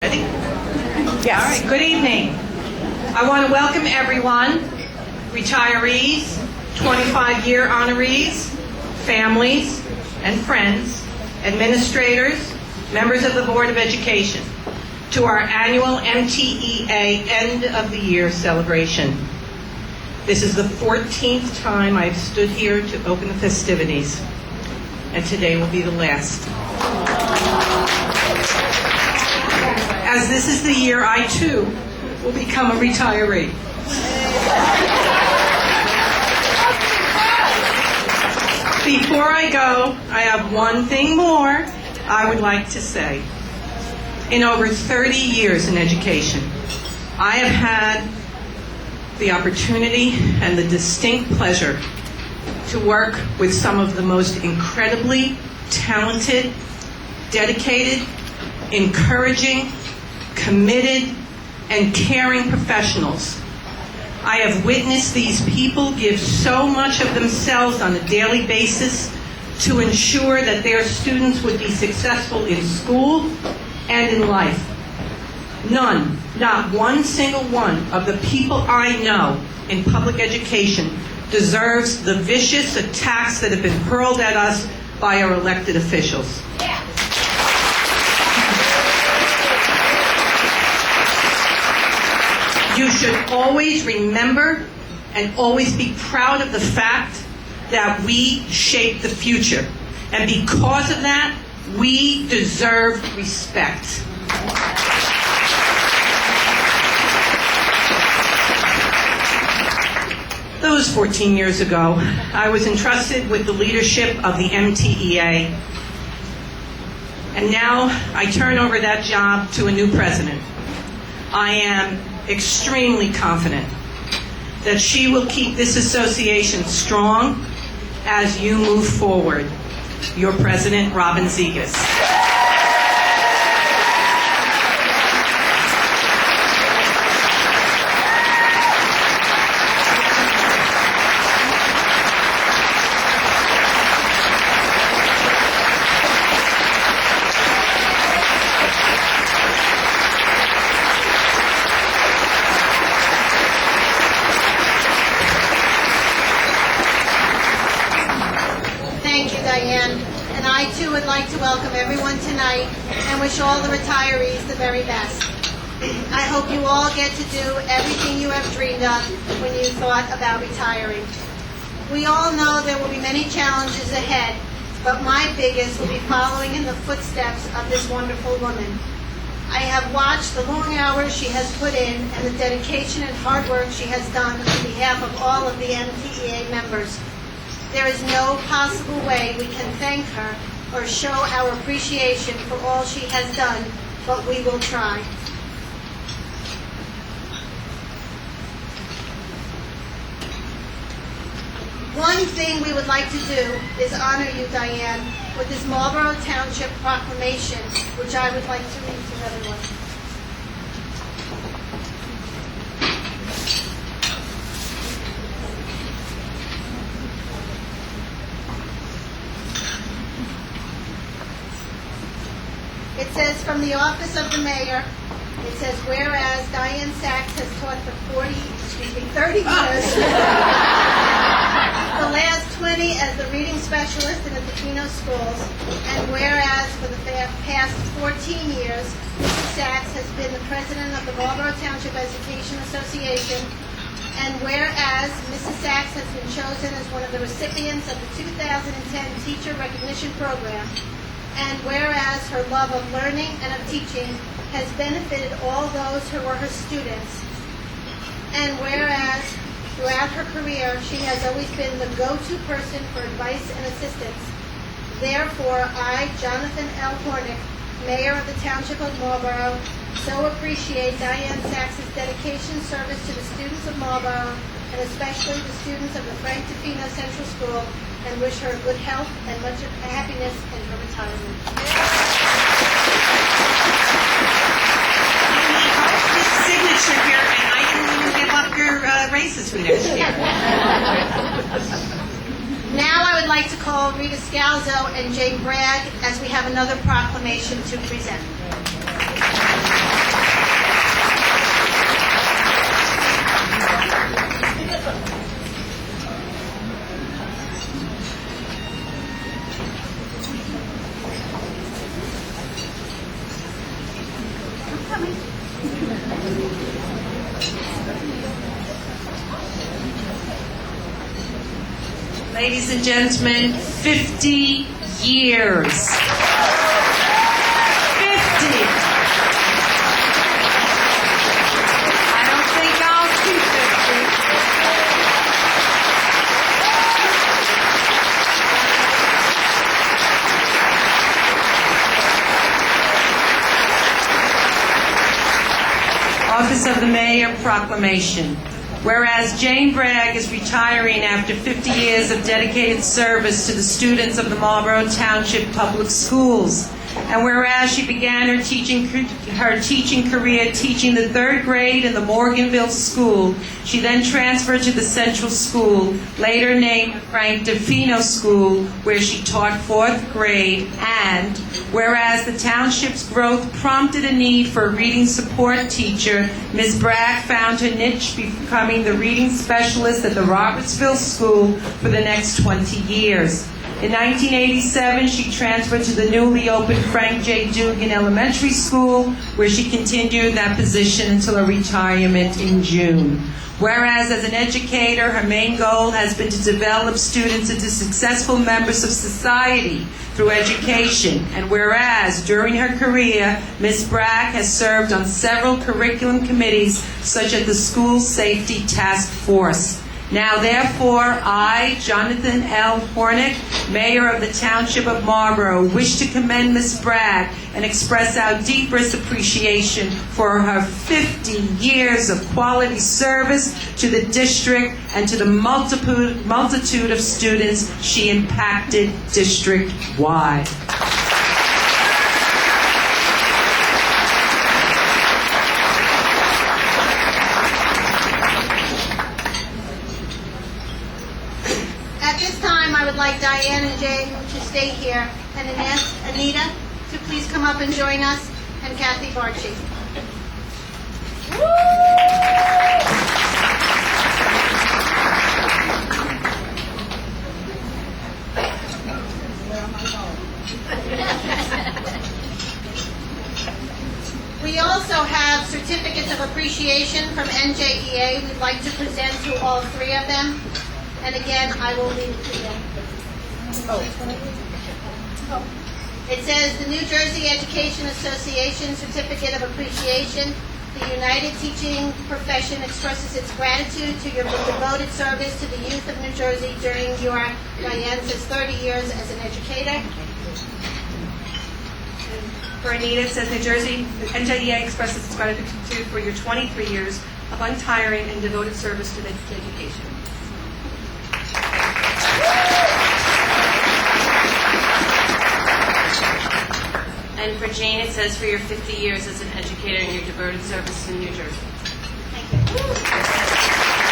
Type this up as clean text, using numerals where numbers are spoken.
Ready? Yes. All right. Good evening. I want to welcome everyone, retirees, 25-year honorees, families and friends, administrators, members of the Board of Education, to our annual MTEA End of the Year celebration. This is the 14th time I've stood here to open the festivities, and today will be the last. As this is the year I, too, will become a retiree. Before I go, I have one thing more I would like to say. In over 30 years in education, I have had the opportunity and the distinct pleasure to work with some of the most incredibly talented, dedicated, encouraging, committed, and caring professionals. I have witnessed these people give so much of themselves on a daily basis to ensure that their students would be successful in school and in life. None, not one single one of the people I know in public education deserves the vicious attacks that have been hurled at us by our elected officials. You should always remember and always be proud of the fact that we shape the future. And because of that, we deserve respect. Those 14 years ago, I was entrusted with the leadership of the MTEA. And now I turn over that job to a new president. I am extremely confident that she will keep this association strong as you move forward. Your President, Robin Zegas. And I too would like to welcome everyone tonight and wish all the retirees the very best. I hope you all get to do everything you have dreamed of when you thought about retiring. We all know there will be many challenges ahead, but my biggest will be following in the footsteps of this wonderful woman. I have watched the long hours she has put in and the dedication and hard work she has done on behalf of all of the MTEA members. There is no possible way we can thank her or show our appreciation for all she has done, but we will try. One thing we would like to do is honor you, Diane, with this Marlborough Township proclamation, which I would like to read to everyone. It says, from the office of the mayor, it says, whereas Diane Sachs has taught for 30 years, the last 20 as the reading specialist in the Tofino schools, and whereas for the past 14 years, Mrs. Sachs has been the president of the Marlborough Township Education Association, and whereas Mrs. Sachs has been chosen as one of the recipients of the 2010 Teacher Recognition Program, and whereas her love of learning and of teaching has benefited all those who were her students, and whereas throughout her career she has always been the go-to person for advice and assistance, therefore I, Jonathan L. Hornick, Mayor of the Township of Marlborough, so appreciate Diane Sachs' dedication service to the students of Marlborough, and especially the students of the Frank Tofino Central School, and wish her good health and much happiness in her retirement. This signature here, and I can even give up your races for next year. Now I would like to call Rita Scalzo and Jay Bragg as we have another proclamation to present. coming. Ladies and gentlemen, 50 years. 50. I don't think I'll see 50. Office of the Mayor proclamation. Whereas Jane Bragg is retiring after 50 years of dedicated service to the students of the Marlborough Township Public Schools, and whereas she began her teaching career teaching the 3rd grade in the Morganville School, she then transferred to the Central School, later named Frank DeFino School, where she taught 4th grade, and whereas the township's growth prompted a need for a reading support teacher, Ms. Bragg found her niche becoming the reading specialist at the Robertsville School for the next 20 years. In 1987, she transferred to the newly opened Frank J. Dugan Elementary School, where she continued that position until her retirement in June. Whereas as an educator, her main goal has been to develop students into successful members of society through education. And whereas during her career, Ms. Bragg has served on several curriculum committees, such as the School Safety Task Force. Now, therefore, I, Jonathan L. Hornick, Mayor of the Township of Marlborough, wish to commend Ms. Bragg and express our deepest appreciation for her 50 years of quality service to the district and to the multitude of students she impacted district-wide. At this time, I would like Diane and Jane to stay here, and ask Anita to please come up and join us, and Kathy Barchi. We also have certificates of appreciation from NJEA we'd like to present to all 3 of them. And again, I will leave it to them. It says the New Jersey Education Association Certificate of Appreciation. The United Teaching Profession expresses its gratitude to your devoted service to the youth of New Jersey during your, Diane says, 30 years as an educator. For Anita, it says New Jersey, NJEA expresses its gratitude for your 23 years of untiring and devoted service to the education. And for Jane, it says for your 50 years as an educator and your devoted service in New Jersey. Thank you.